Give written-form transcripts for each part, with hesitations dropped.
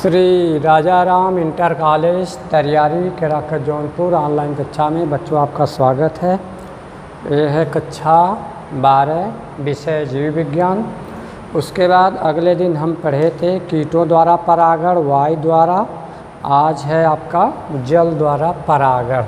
Shri Rajaram inter college Tariyari Kerakat Jaunpur online कक्षा में बच्चों आपका स्वागत है। यह है कक्षा 12 विषय जीव विज्ञान। उसके बाद अगले दिन हम पढ़े थे कीटों द्वारा परागण वायु द्वारा। आज है आपका जल द्वारा परागण।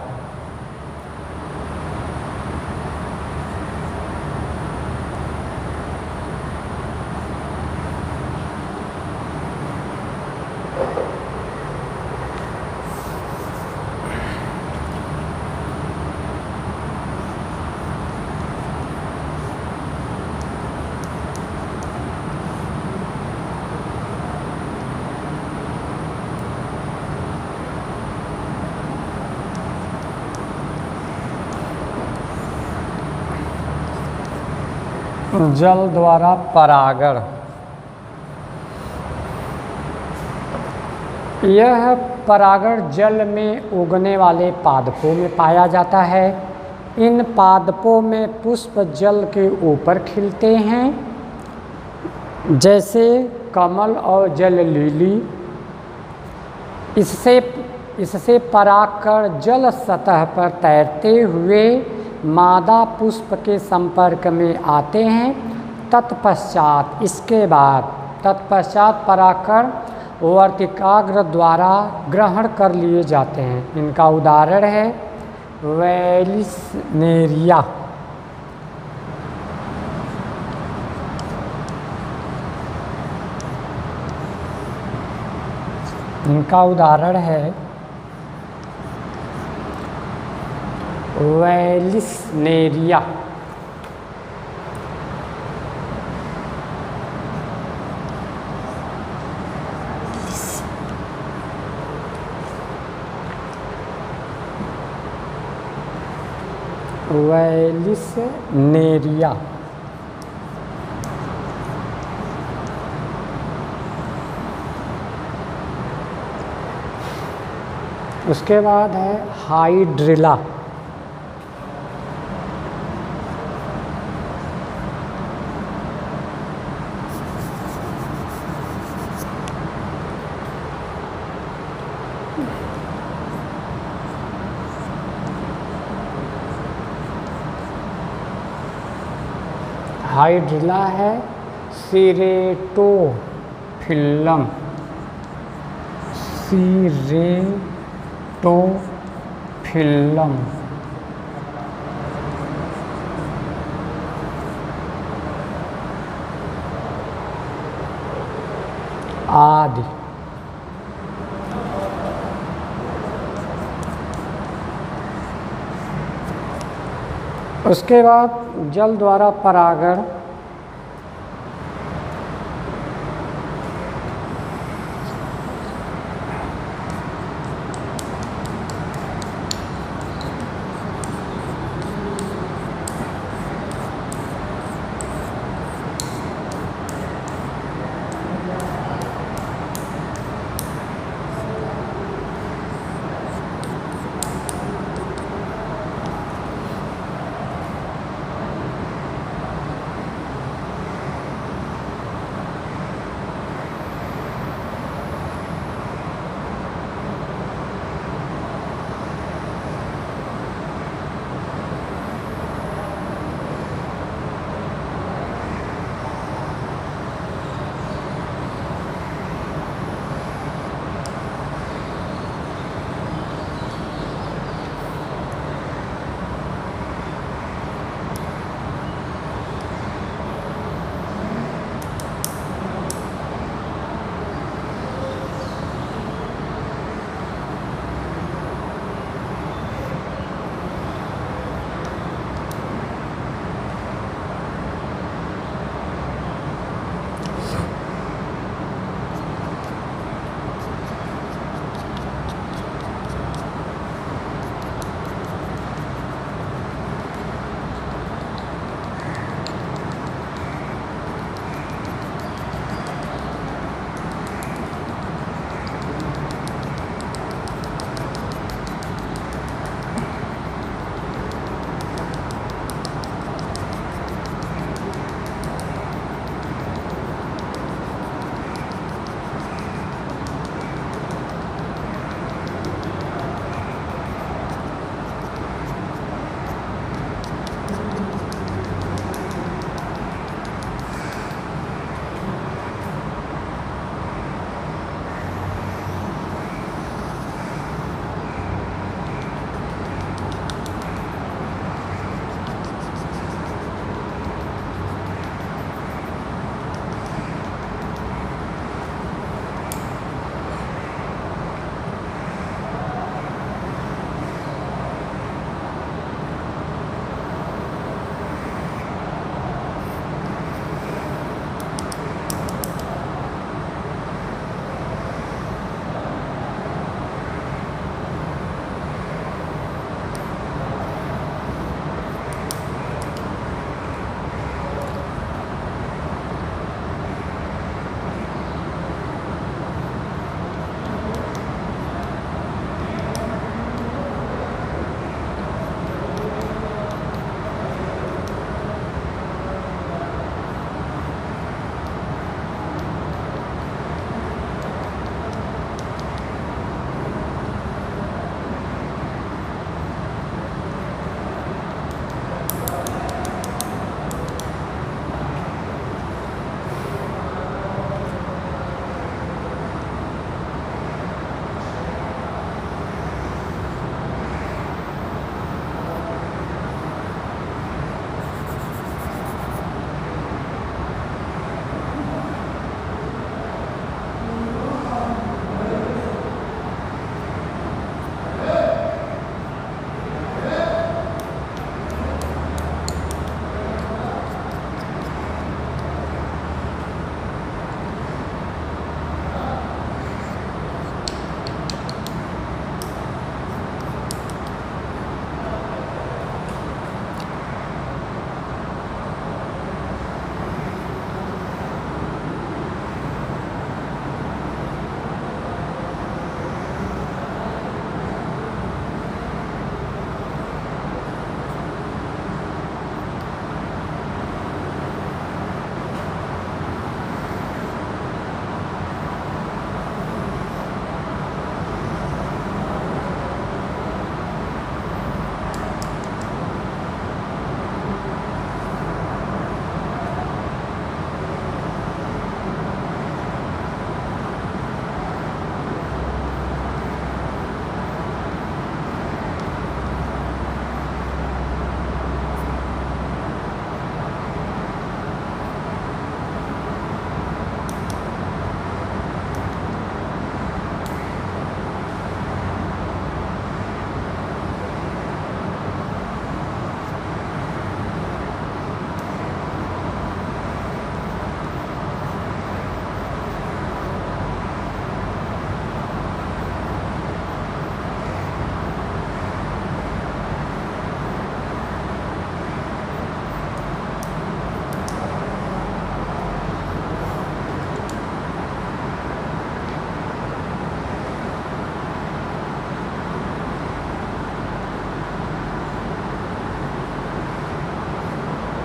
जल द्वारा परागण। यह परागण जल में उगने वाले पादपों में पाया जाता है। इन पादपों में पुष्प जल के ऊपर खिलते हैं, जैसे कमल और जल लिली। इससे परागकण जल सतह पर तैरते हुए मादा पुष्प के संपर्क में आते हैं। तत्पश्चात परागकण वर्तिकाग्र द्वारा ग्रहण कर लिए जाते हैं। इनका उदाहरण है वैलिस्नेरिया। इनका उदाहरण है वैलिस्नेरिया। वैलिस्नेरिया। उसके बाद है हाइड्रिला। हाइड्रिला है सीरेटोफिल्लम। सीरेटोफिल्लम आदि। उसके बाद जल द्वारा परागण।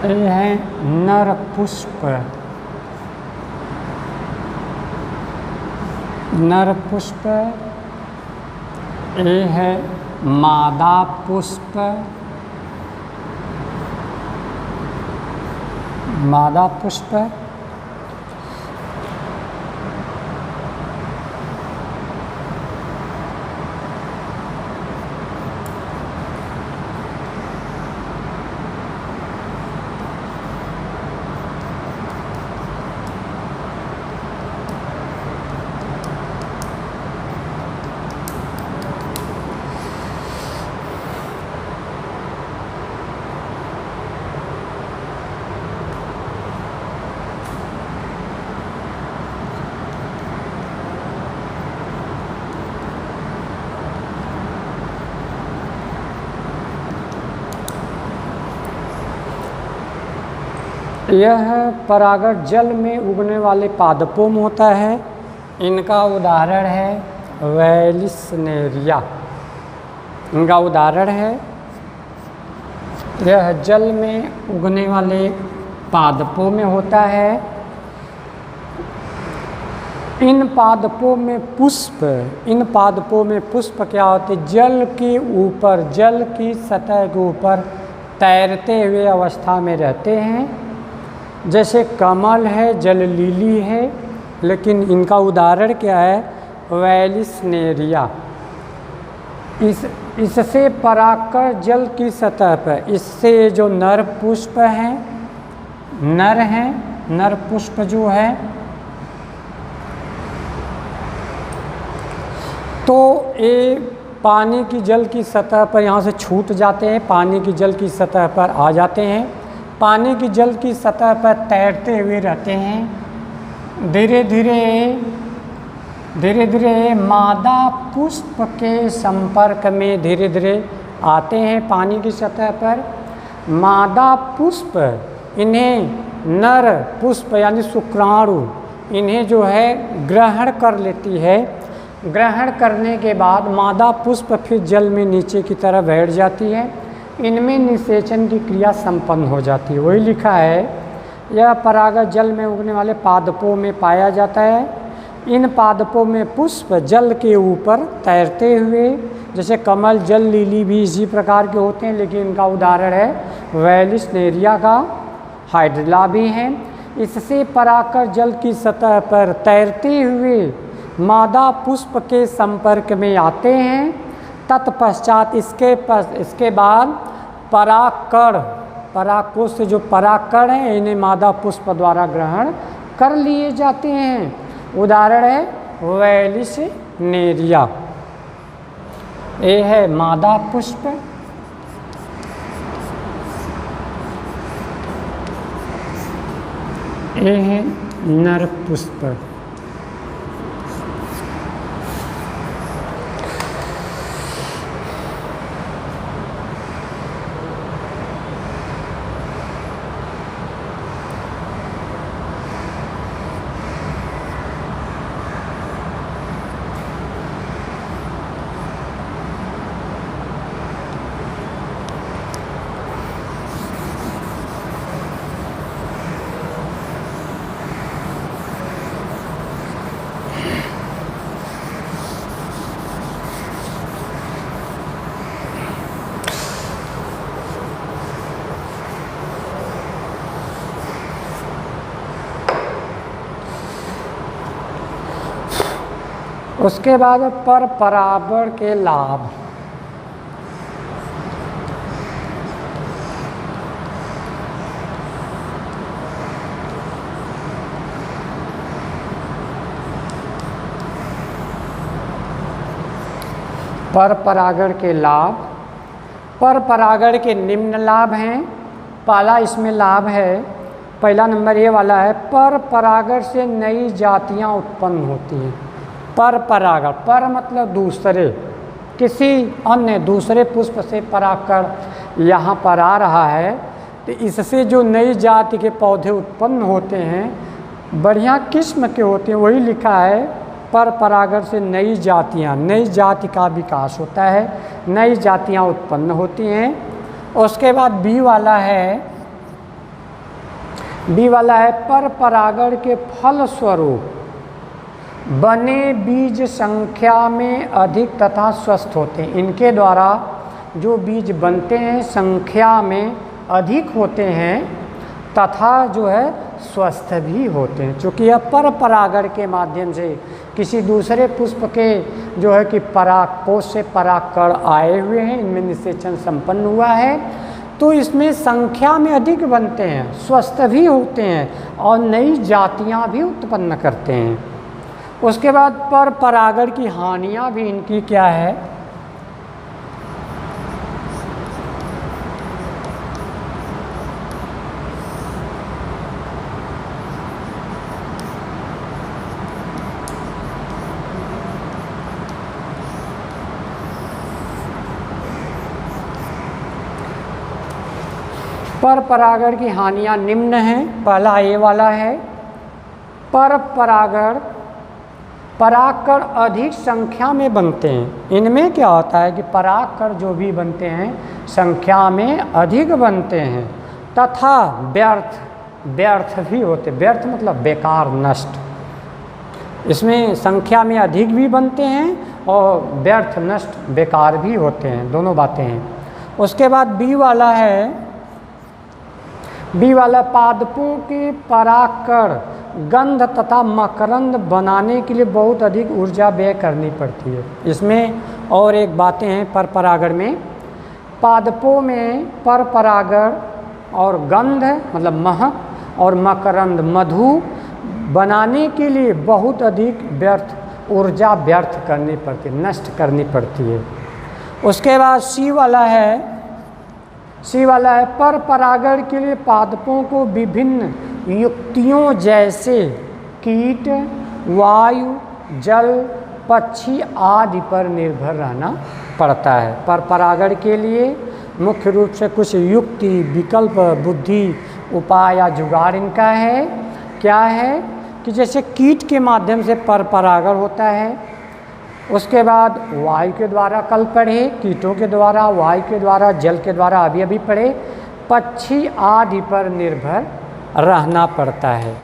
ये है नर पुष्प, नर पुष्प। ये है मादा पुष्प, मादा पुष्प। यह परागण जल में उगने वाले पादपों में होता है। इनका उदाहरण है वैलिस्नेरिया, इनका उदाहरण है। यह जल में उगने वाले पादपों में होता है। इन पादपों में पुष्प, इन पादपों में पुष्प क्या होते? जल के ऊपर, जल की सतह के ऊपर तैरते हुए अवस्था में रहते हैं। जैसे कमल है, जल लीली है, लेकिन इनका उदाहरण क्या है? वैलिस्नेरिया। इससे परागकर जल की सतह पर, इससे जो नर पुष्प हैं, नर हैं, नर पुष्प जो है, तो ये पानी की जल की सतह पर यहाँ से छूट जाते हैं, पानी की जल की सतह पर आ जाते हैं, पानी की जल की सतह पर तैरते हुए रहते हैं। धीरे धीरे धीरे धीरे मादा पुष्प के संपर्क में धीरे धीरे आते हैं पानी की सतह पर। मादा पुष्प इन्हें नर पुष्प यानी शुक्राणु इन्हें जो है ग्रहण कर लेती है। ग्रहण करने के बाद मादा पुष्प फिर जल में नीचे की तरफ बैठ जाती है। इनमें निषेचन की क्रिया संपन्न हो जाती है। वही लिखा है, यह परागण जल में उगने वाले पादपों में पाया जाता है। इन पादपों में पुष्प जल के ऊपर तैरते हुए, जैसे कमल, जल लीली भी इसी प्रकार के होते हैं, लेकिन इनका उदाहरण है वैलिस्नेरिया का, हाइड्रिला भी हैं। इससे परागकर जल की सतह पर तैरते हुए मादा पुष्प के संपर्क में आते हैं। तत्पश्चात इसके बाद परागकण, परागकोश से जो परागकण हैं इन्हें मादा पुष्प द्वारा ग्रहण कर लिए जाते हैं। उदाहरण है वैलिस्नेरिया। ये है मादा पुष्प, ये है नर पुष्प। उसके बाद पर परागण के लाभ। पर परागण के लाभ, पर परागण के निम्न लाभ हैं। पहला इसमें लाभ है, पहला नंबर ये वाला है, पर परागण से नई जातियां उत्पन्न होती हैं। पर परागण, पर मतलब दूसरे, किसी अन्य दूसरे पुष्प से परागण यहाँ पर आ रहा है, तो इससे जो नई जाति के पौधे उत्पन्न होते हैं, बढ़िया किस्म के होते हैं। वही लिखा है, पर परागण से नई जातियाँ, नई जाति का विकास होता है, नई जातियाँ उत्पन्न होती हैं। उसके बाद बी वाला है, बी वाला है पर परागण के फल स्वरूप बने बीज संख्या में अधिक तथा स्वस्थ होते हैं। इनके द्वारा जो बीज बनते हैं संख्या में अधिक होते हैं तथा जो है स्वस्थ भी होते हैं। चूँकि यह पर परागण के माध्यम से किसी दूसरे पुष्प के जो है कि परागकोश से परागकण आए हुए हैं, इनमें निषेचन संपन्न हुआ है, तो इसमें संख्या में अधिक बनते हैं, स्वस्थ भी होते हैं और नई जातियां भी उत्पन्न करते हैं। उसके बाद पर परागण की हानियां भी इनकी क्या है? पर परागण की हानियां निम्न हैं। पहला ए वाला है, पर परागण परागकण अधिक संख्या में बनते हैं। इनमें क्या होता है कि परागकण जो भी बनते हैं संख्या में अधिक बनते हैं तथा व्यर्थ भी होते। व्यर्थ मतलब बेकार, नष्ट। इसमें संख्या में अधिक भी बनते हैं और व्यर्थ, नष्ट, बेकार भी होते हैं, दोनों बातें हैं। उसके बाद बी वाला है, बी वाला पादपों के परागकण गंध तथा मकरंद बनाने के लिए बहुत अधिक ऊर्जा व्यय करनी पड़ती है। इसमें और एक बातें हैं पर परागण में, पादपों में पर परागण और गंध मतलब महक और मकरंद मधु बनाने के लिए बहुत अधिक ऊर्जा व्यर्थ करनी पड़ती है, नष्ट करनी पड़ती है। उसके बाद सी वाला है, पर परागण के लिए पादपों को विभिन्न युक्तियों जैसे कीट, वायु, जल, पक्षी आदि पर निर्भर रहना पड़ता है। पर परागण के लिए मुख्य रूप से कुछ युक्ति, विकल्प, बुद्धि, उपाय या जुगाड़ इनका है। क्या है कि जैसे कीट के माध्यम से पर परागण होता है, उसके बाद वायु के द्वारा कल पढ़े, कीटों के द्वारा, वायु के द्वारा, जल के द्वारा अभी पढ़े, पक्षी आदि पर निर्भर रहना पड़ता है।